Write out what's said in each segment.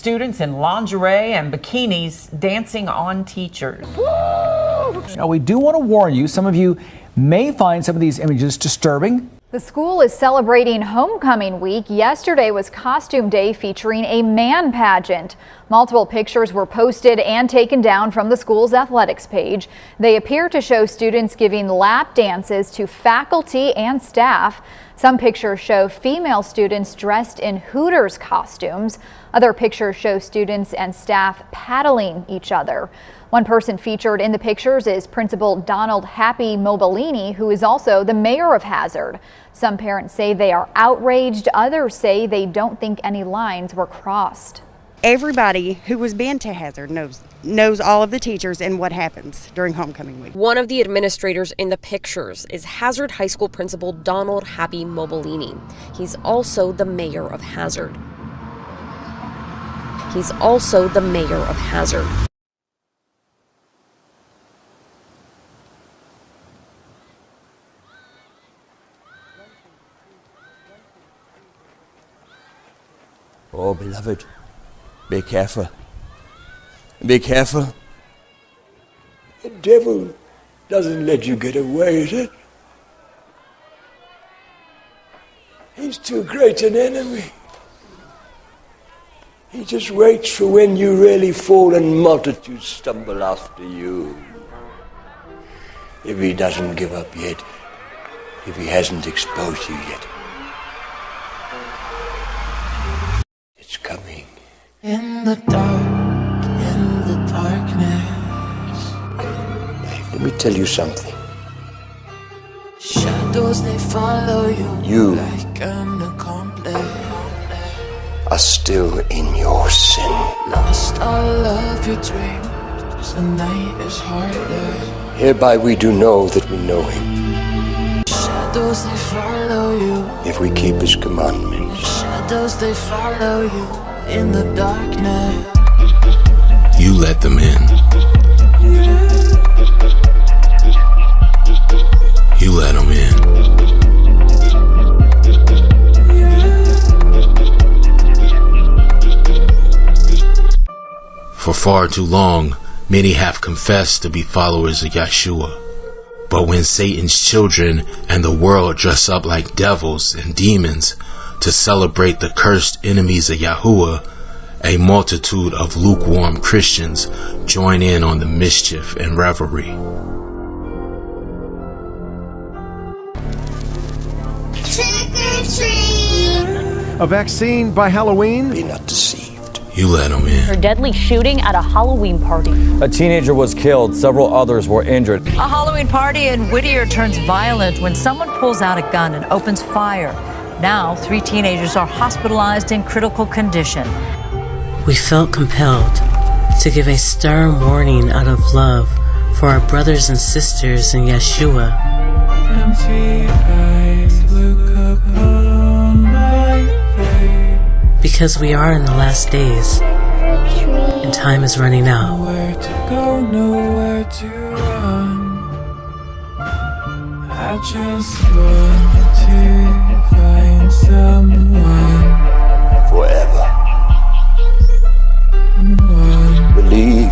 students in lingerie and bikinis dancing on teachers. Now, we do want to warn you, some of you may find some of these images disturbing. The school is celebrating homecoming week. Yesterday was costume day featuring a man pageant. Multiple pictures were posted and taken down from the school's athletics page. They appear to show students giving lap dances to faculty and staff. Some pictures show female students dressed in Hooters costumes. Other pictures show students and staff paddling each other. One person featured in the pictures is Principal Donald Happy Mobilini, who is also the mayor of Hazard. Some parents say they are outraged. Others say they don't think any lines were crossed. Everybody who has been to Hazard knows all of the teachers and what happens during homecoming week. One of the administrators in the pictures is Hazard High School Principal Donald Happy Mobilini. He's also the mayor of Hazard. Oh, beloved, be careful. Be careful. The devil doesn't let you get away with it. He's too great an enemy. He just waits for when you really fall and multitudes stumble after you. If he doesn't give up yet, if he hasn't exposed you yet, it's coming. In the darkness. Let me tell you something. Shadows, they follow you. You like an accomplice. are still in your sin. Lost all of your dreams. The night is harder. Hereby we do know that we know him, Shadows, they follow you. if we keep his commandments. Shadows, they follow you. In the darkness. You let them in. You let them in. For far too long, many have confessed to be followers of Yeshua. But when Satan's children and the world dress up like devils and demons to celebrate the cursed enemies of Yahuwah, a multitude of lukewarm Christians join in on the mischief and revelry. Trick or treat! A vaccine by Halloween? Be not deceived. You let them in. A deadly shooting at a Halloween party. A teenager was killed. Several others were injured. A Halloween party in Whittier turns violent when someone pulls out a gun and opens fire. Now, 3 teenagers are hospitalized in critical condition. We felt compelled to give a stern warning out of love for our brothers and sisters in Yeshua. Empty eyes look upon my face. Because we are in the last days, and time is running out. Nowhere to go, nowhere to run. I just want to find someone. Forever. Believe.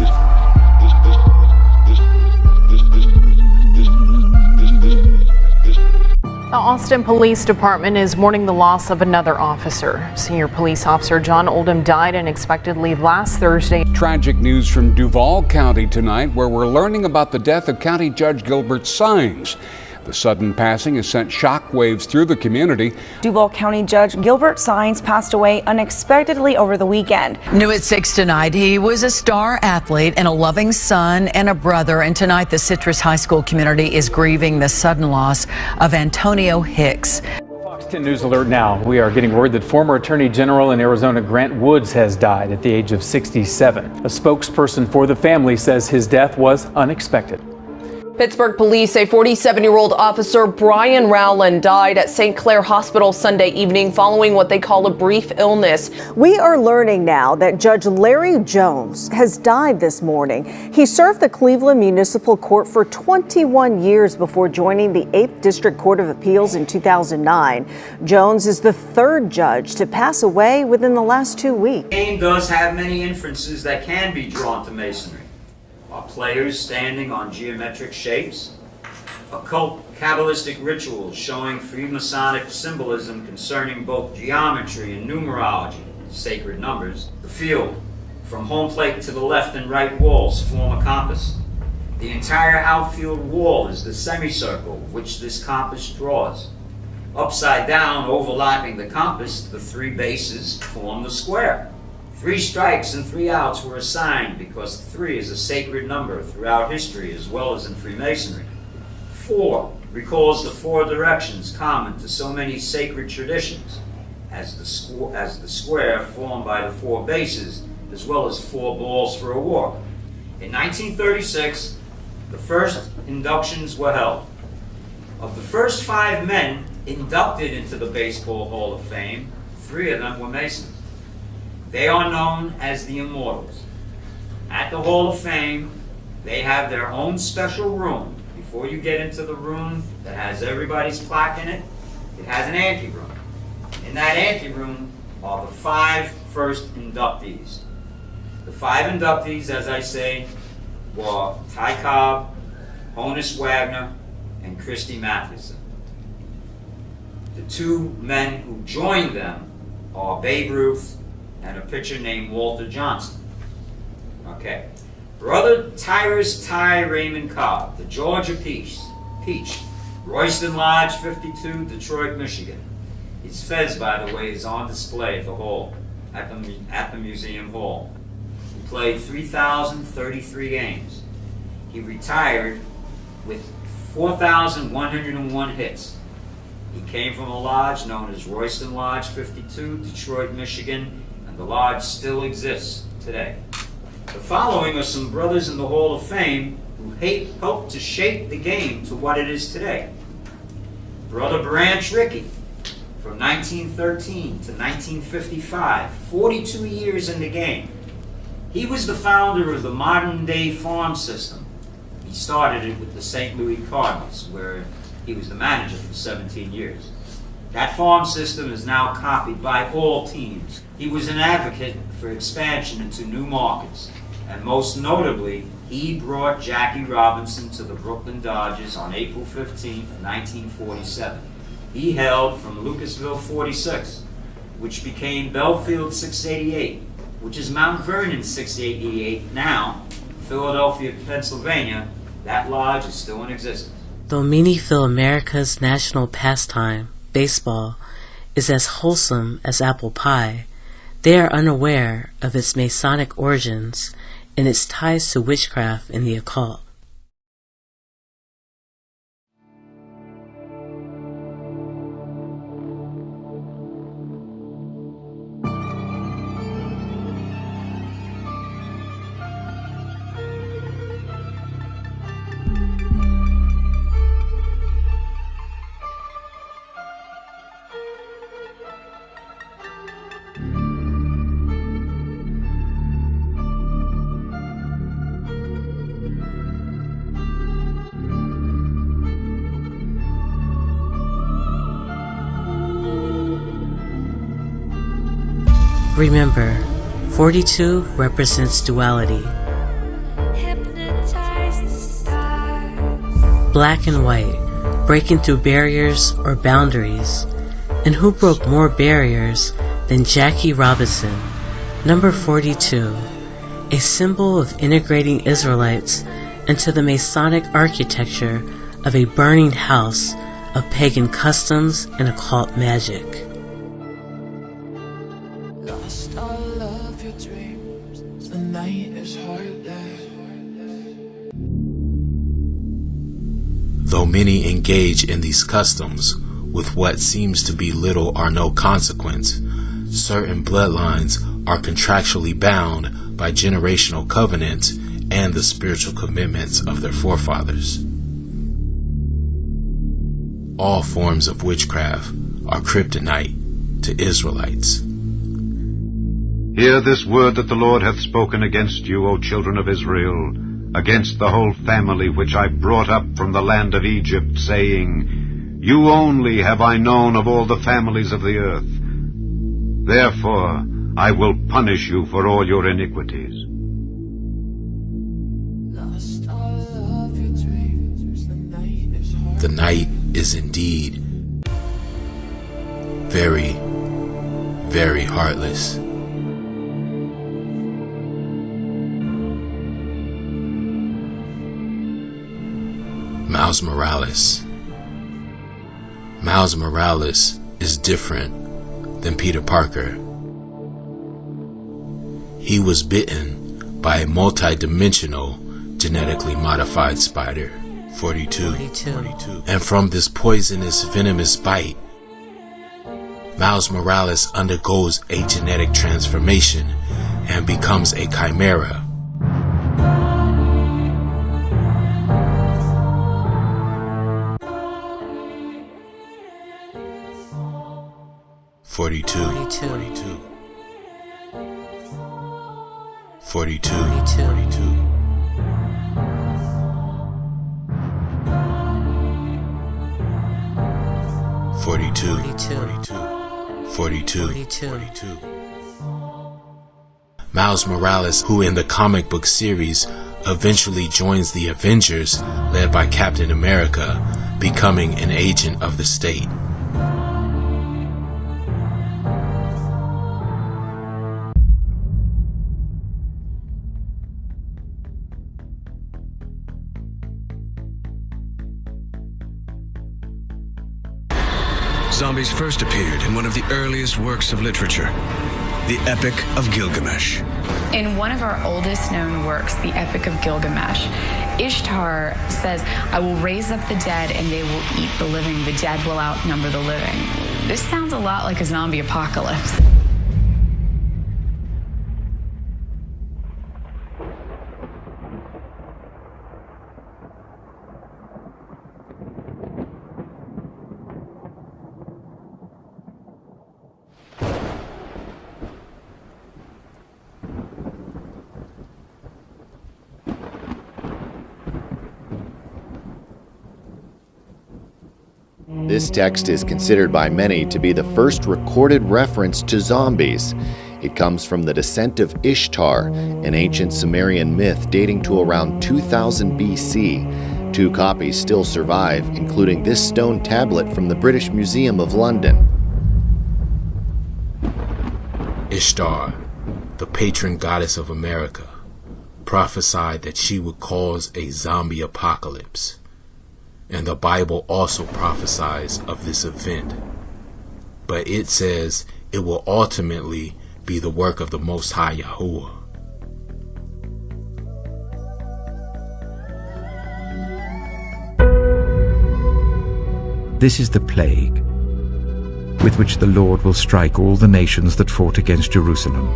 The Austin Police Department is mourning the loss of another officer. Senior police officer John Oldham died unexpectedly last Thursday. Tragic news from Duval County tonight, where we're learning about the death of County Judge Gilbert Sines. The sudden passing has sent shockwaves through the community. Duval County Judge Gilbert Sines passed away unexpectedly over the weekend. New at 6 tonight, he was a star athlete and a loving son and a brother. And tonight, the Citrus High School community is grieving the sudden loss of Antonio Hicks. Fox 10 News Alert now. We are getting word that former Attorney General in Arizona Grant Woods has died at the age of 67. A spokesperson for the family says his death was unexpected. Pittsburgh police say 47-year-old officer Brian Rowland died at St. Clair Hospital Sunday evening following what they call a brief illness. We are learning now that Judge Larry Jones has died this morning. He served the Cleveland Municipal Court for 21 years before joining the 8th District Court of Appeals in 2009. Jones is the third judge to pass away within the last 2 weeks. The game does have many inferences that can be drawn to Masonry. Are players standing on geometric shapes? Occult Kabbalistic rituals showing Freemasonic symbolism concerning both geometry and numerology, sacred numbers. The field, from home plate to the left and right walls, form a compass. The entire outfield wall is the semicircle which this compass draws. Upside down, overlapping the compass, the three bases form the square. 3 strikes and 3 outs were assigned because 3 is a sacred number throughout history as well as in Freemasonry. 4 recalls the 4 directions common to so many sacred traditions as the square formed by the 4 bases as well as 4 balls for a war. In 1936, the first inductions were held. Of the first 5 men inducted into the Baseball Hall of Fame, 3 of them were Masons. They are known as the Immortals. At the Hall of Fame, they have their own special room. Before you get into the room that has everybody's plaque in it, it has an anteroom. In that anteroom are the 5 first inductees. The 5 inductees, as I say, were Ty Cobb, Honus Wagner, and Christy Mathewson. The 2 men who joined them are Babe Ruth and a pitcher named Walter Johnson. Okay. Brother Tyrus Ty Raymond Cobb, the Georgia Peach, Royston Lodge 52, Detroit, Michigan. His fez, by the way, is on display at the hall, at the museum hall. He played 3,033 games. He retired with 4,101 hits. He came from a lodge known as Royston Lodge 52, Detroit, Michigan, and the lodge still exists today. The following are some brothers in the Hall of Fame who helped to shape the game to what it is today. Brother Branch Rickey, from 1913 to 1955, 42 years in the game. He was the founder of the modern-day farm system. He started it with the St. Louis Cardinals, where he was the manager for 17 years. That farm system is now copied by all teams. He was an advocate for expansion into new markets, and most notably, he brought Jackie Robinson to the Brooklyn Dodgers on April 15, 1947. He hailed from Lucasville 46, which became Belfield 688, which is Mount Vernon 688 now, Philadelphia, Pennsylvania. That lodge is still in existence. Though many feel America's national pastime, baseball, is as wholesome as apple pie, they are unaware of its Masonic origins and its ties to witchcraft and the occult. Remember, 42 represents duality. Black and white, breaking through barriers or boundaries. And who broke more barriers than Jackie Robinson, number 42, a symbol of integrating Israelites into the Masonic architecture of a burning house of pagan customs and occult magic. All of your dreams, the night is heartless. Though many engage in these customs with what seems to be little or no consequence, certain bloodlines are contractually bound by generational covenants and the spiritual commitments of their forefathers. all forms of witchcraft are kryptonite to Israelites. Hear this word that the Lord hath spoken against you, O children of Israel, against the whole family which I brought up from the land of Egypt, saying, You only have I known of all the families of the earth. Therefore I will punish you for all your iniquities. The night is indeed very, very heartless. Miles Morales. Miles Morales is different than Peter Parker. He was bitten by a multi-dimensional genetically modified spider, 42. And from this poisonous, venomous bite, Miles Morales undergoes a genetic transformation and becomes a chimera. Miles Morales, who in the comic book series eventually joins the Avengers, led by Captain America, becoming an agent of the state. Zombies first appeared in one of the earliest works of literature, the Epic of Gilgamesh. In one of our oldest known works, the Epic of Gilgamesh, Ishtar says, I will raise up the dead and they will eat the living. The dead will outnumber the living. This sounds a lot like a zombie apocalypse. This text is considered by many to be the first recorded reference to zombies. It comes from the Descent of Ishtar, an ancient Sumerian myth dating to around 2000 BC. 2 copies still survive, including this stone tablet from the British Museum of London. Ishtar, the patron goddess of America, prophesied that she would cause a zombie apocalypse. And the Bible also prophesies of this event. But it says it will ultimately be the work of the Most High Yahuwah. This is the plague with which the Lord will strike all the nations that fought against Jerusalem.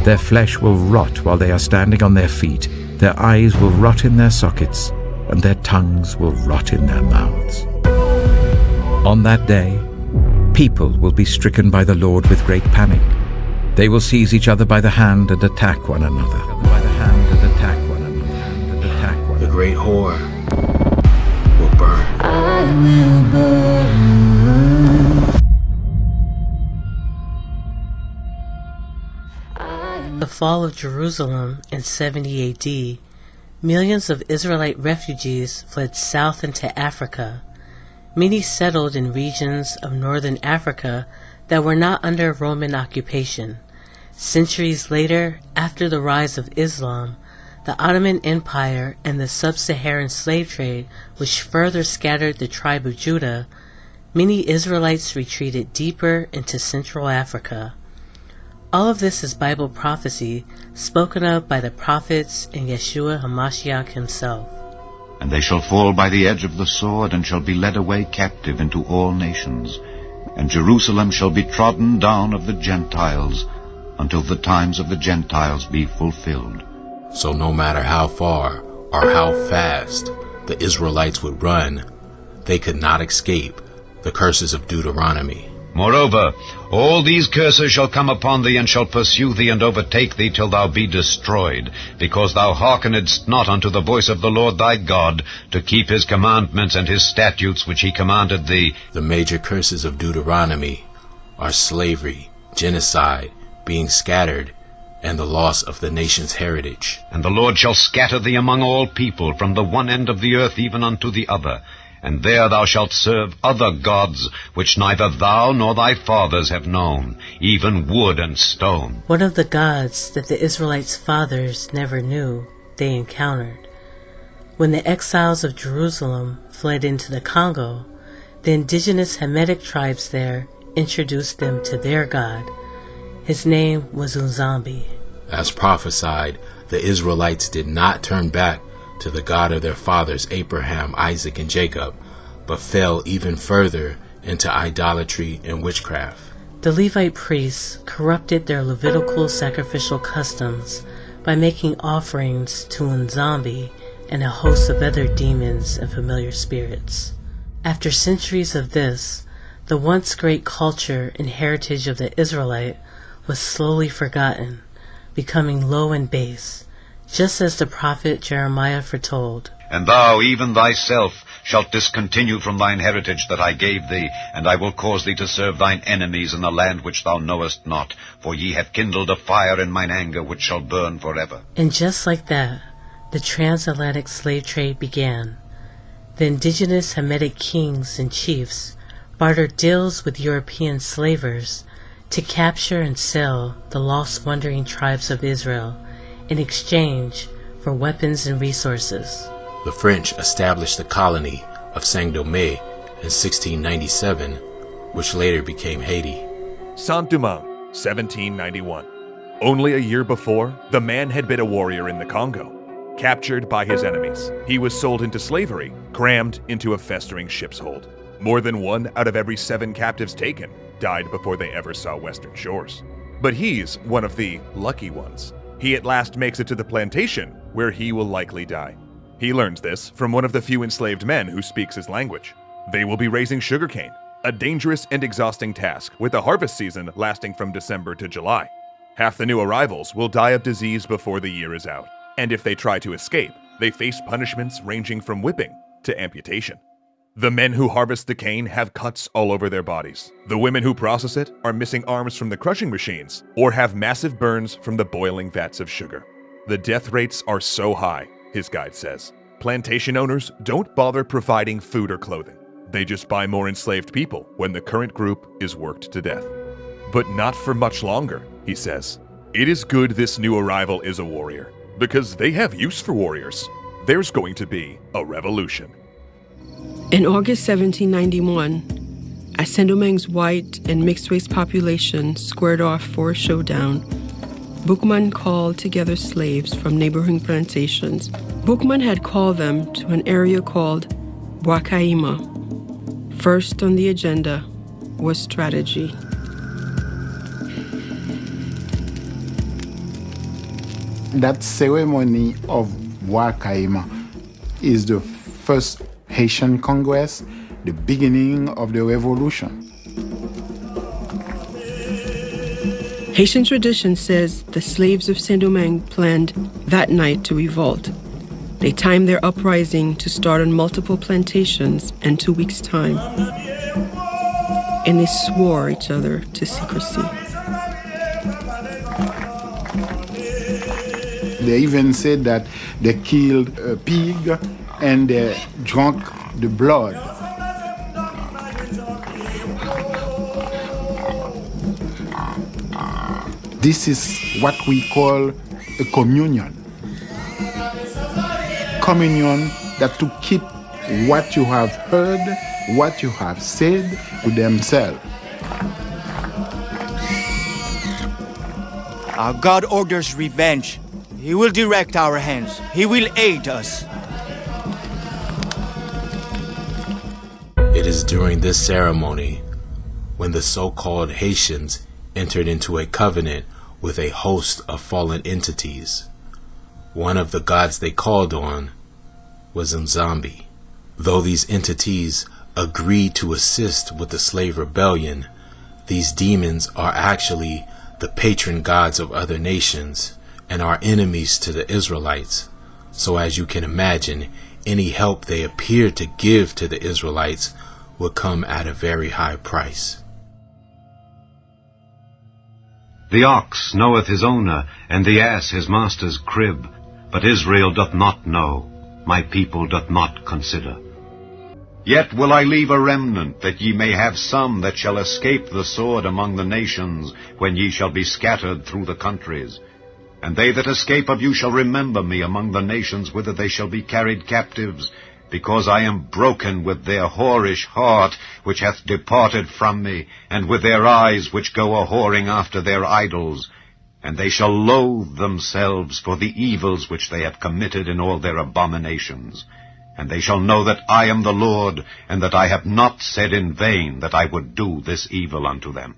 Their flesh will rot while they are standing on their feet, their eyes will rot in their sockets, and their tongues will rot in their mouths. On that day, people will be stricken by the Lord with great panic. They will seize each other by the hand and attack one another. The great whore will burn. I will burn. The fall of Jerusalem in 70 AD, millions of Israelite refugees fled south into Africa. Many settled in regions of northern Africa that were not under Roman occupation. Centuries later, after the rise of Islam, the Ottoman Empire and the sub-Saharan slave trade, which further scattered the tribe of Judah, many Israelites retreated deeper into Central Africa. All of this is Bible prophecy spoken of by the prophets and Yeshua HaMashiach himself. And they shall fall by the edge of the sword, and shall be led away captive into all nations. And Jerusalem shall be trodden down of the Gentiles, until the times of the Gentiles be fulfilled. So no matter how far or how fast the Israelites would run, they could not escape the curses of Deuteronomy. Moreover, all these curses shall come upon thee, and shall pursue thee, and overtake thee, till thou be destroyed, because thou hearkenedst not unto the voice of the Lord thy God, to keep his commandments and his statutes which he commanded thee. The major curses of Deuteronomy are slavery, genocide, being scattered, and the loss of the nation's heritage. And the Lord shall scatter thee among all people, from the one end of the earth even unto the other. And there thou shalt serve other gods, which neither thou nor thy fathers have known, even wood and stone. One of the gods that the Israelites' fathers never knew, they encountered. When the exiles of Jerusalem fled into the Congo, the indigenous Hamitic tribes there introduced them to their god. His name was Nzambi. As prophesied, the Israelites did not turn back to the God of their fathers Abraham, Isaac, and Jacob, but fell even further into idolatry and witchcraft. The Levite priests corrupted their Levitical sacrificial customs by making offerings to Nzambi and a host of other demons and familiar spirits. After centuries of this, the once great culture and heritage of the Israelite was slowly forgotten, becoming low and base, just as the prophet Jeremiah foretold. And thou, even thyself, shalt discontinue from thine heritage that I gave thee, and I will cause thee to serve thine enemies in the land which thou knowest not, for ye have kindled a fire in mine anger which shall burn forever. And just like that, the transatlantic slave trade began. The indigenous Hamitic kings and chiefs bartered deals with European slavers to capture and sell the lost wandering tribes of Israel in exchange for weapons and resources. The French established the colony of Saint-Domingue in 1697, which later became Haiti. Saint-Domingue, 1791. Only a year before, the man had been a warrior in the Congo, captured by his enemies. He was sold into slavery, crammed into a festering ship's hold. More than 1 out of every 7 captives taken died before they ever saw western shores. But he's one of the lucky ones. He at last makes it to the plantation, where he will likely die. He learns this from one of the few enslaved men who speaks his language. They will be raising sugarcane, a dangerous and exhausting task, with the harvest season lasting from December to July. Half the new arrivals will die of disease before the year is out, and if they try to escape, they face punishments ranging from whipping to amputation. The men who harvest the cane have cuts all over their bodies. The women who process it are missing arms from the crushing machines or have massive burns from the boiling vats of sugar. The death rates are so high, his guide says. Plantation owners don't bother providing food or clothing. They just buy more enslaved people when the current group is worked to death. But not for much longer, he says. It is good this new arrival is a warrior, because they have use for warriors. There's going to be a revolution. In August 1791, as Saint-Domingue's white and mixed-race population squared off for a showdown, Boukman called together slaves from neighboring plantations. Boukman had called them to an area called Boakaima. First on the agenda was strategy. That ceremony of Boakaima is the first Haitian Congress, the beginning of the revolution. Haitian tradition says the slaves of Saint-Domingue planned that night to revolt. They timed their uprising to start on multiple plantations in 2 weeks' time. And they swore each other to secrecy. They even said that they killed a pig and they drank the blood. This is what we call a communion. Communion that to keep what you have heard, what you have said to themselves. Our God orders revenge. He will direct our hands. He will aid us. It is during this ceremony when the so-called Haitians entered into a covenant with a host of fallen entities. One of the gods they called on was Nzambi. Though these entities agreed to assist with the slave rebellion, these demons are actually the patron gods of other nations and are enemies to the Israelites. So as you can imagine, any help they appear to give to the Israelites would come at a very high price. The ox knoweth his owner, and the ass his master's crib. But Israel doth not know, my people doth not consider. Yet will I leave a remnant, that ye may have some that shall escape the sword among the nations, when ye shall be scattered through the countries. And they that escape of you shall remember me among the nations whither they shall be carried captives, because I am broken with their whorish heart, which hath departed from me, and with their eyes which go a-whoring after their idols. And they shall loathe themselves for the evils which they have committed in all their abominations. And they shall know that I am the Lord, and that I have not said in vain that I would do this evil unto them.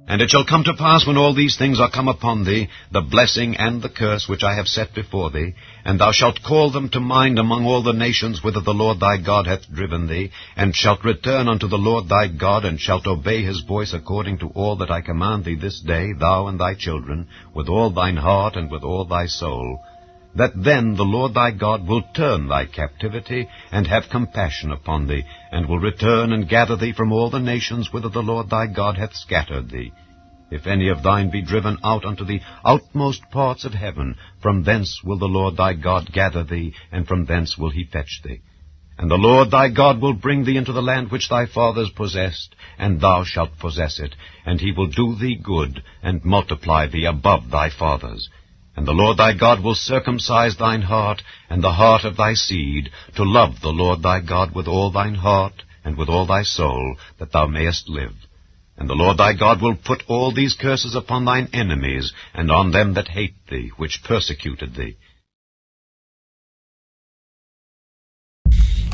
And it shall come to pass, when all these things are come upon thee, the blessing and the curse which I have set before thee, and thou shalt call them to mind among all the nations whither the Lord thy God hath driven thee, and shalt return unto the Lord thy God, and shalt obey his voice according to all that I command thee this day, thou and thy children, with all thine heart and with all thy soul, that then the Lord thy God will turn thy captivity, and have compassion upon thee, and will return and gather thee from all the nations whither the Lord thy God hath scattered thee. If any of thine be driven out unto the outmost parts of heaven, from thence will the Lord thy God gather thee, and from thence will he fetch thee. And the Lord thy God will bring thee into the land which thy fathers possessed, and thou shalt possess it, and he will do thee good, and multiply thee above thy fathers. And the Lord thy God will circumcise thine heart, and the heart of thy seed, to love the Lord thy God with all thine heart, and with all thy soul, that thou mayest live. And the Lord thy God will put all these curses upon thine enemies, and on them that hate thee, which persecuted thee.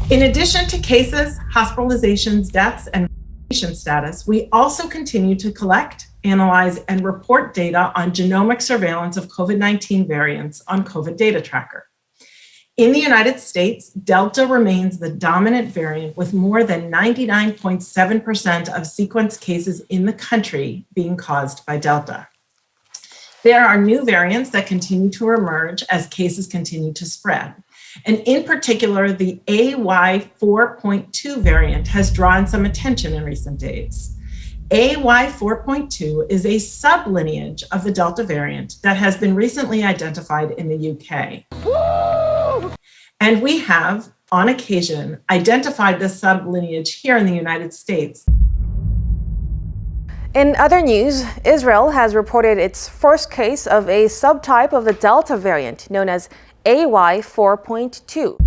In addition to cases, hospitalizations, deaths, and patient status, we also continue to collect, analyze, and report data on genomic surveillance of COVID-19 variants on COVID Data Tracker. In the United States, Delta remains the dominant variant, with more than 99.7% of sequenced cases in the country being caused by Delta. There are new variants that continue to emerge as cases continue to spread. And in particular, the AY4.2 variant has drawn some attention in recent days. AY4.2 is a sublineage of the Delta variant that has been recently identified in the UK. And we have, on occasion, identified this sublineage here in the United States. In other news, Israel has reported its first case of a subtype of the Delta variant known as AY4.2.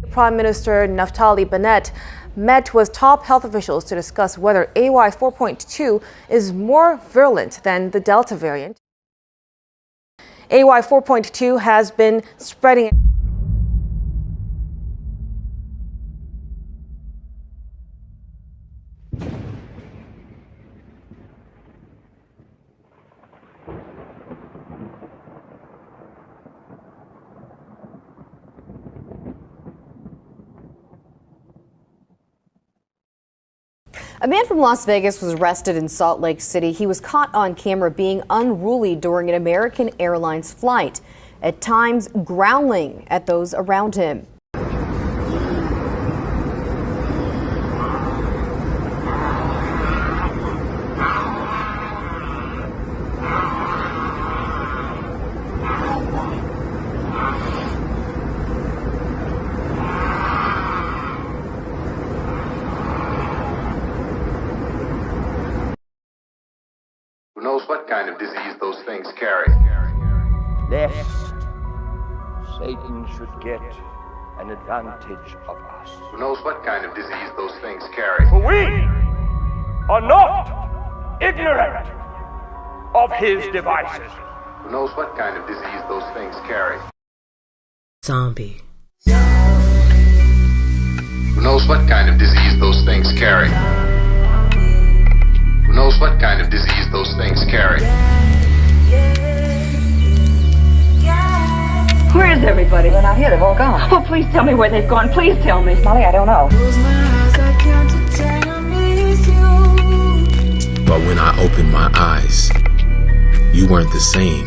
Prime Minister Naftali Bennett met with top health officials to discuss whether AY4.2 is more virulent than the Delta variant. AY4.2 has been spreading. A man from Las Vegas was arrested in Salt Lake City. He was caught on camera being unruly during an American Airlines flight, at times growling at those around him. Who knows what kind of disease those things carry? Lest Satan should get an advantage of us. Who knows what kind of disease those things carry? For we are not ignorant of his devices. Who knows what kind of disease those things carry? Zombie. Who knows what kind of disease those things carry? Who knows what kind of disease those things carry? Where is everybody? They're not here. They've all gone. Oh, please tell me where they've gone. Please tell me. Molly, I don't know. But when I opened my eyes, you weren't the same.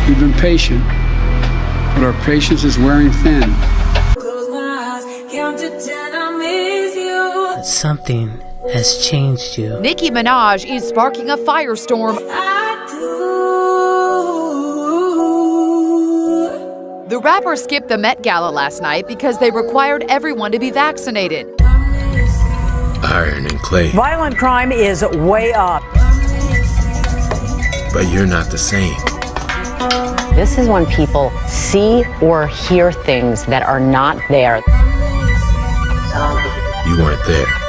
We've been patient, but our patience is wearing thin. But something has changed you. Nicki Minaj is sparking a firestorm. The rapper skipped the Met Gala last night because they required everyone to be vaccinated. Iron and clay. Violent crime is way up. But you're not the same. This is when people see or hear things that are not there. You weren't there.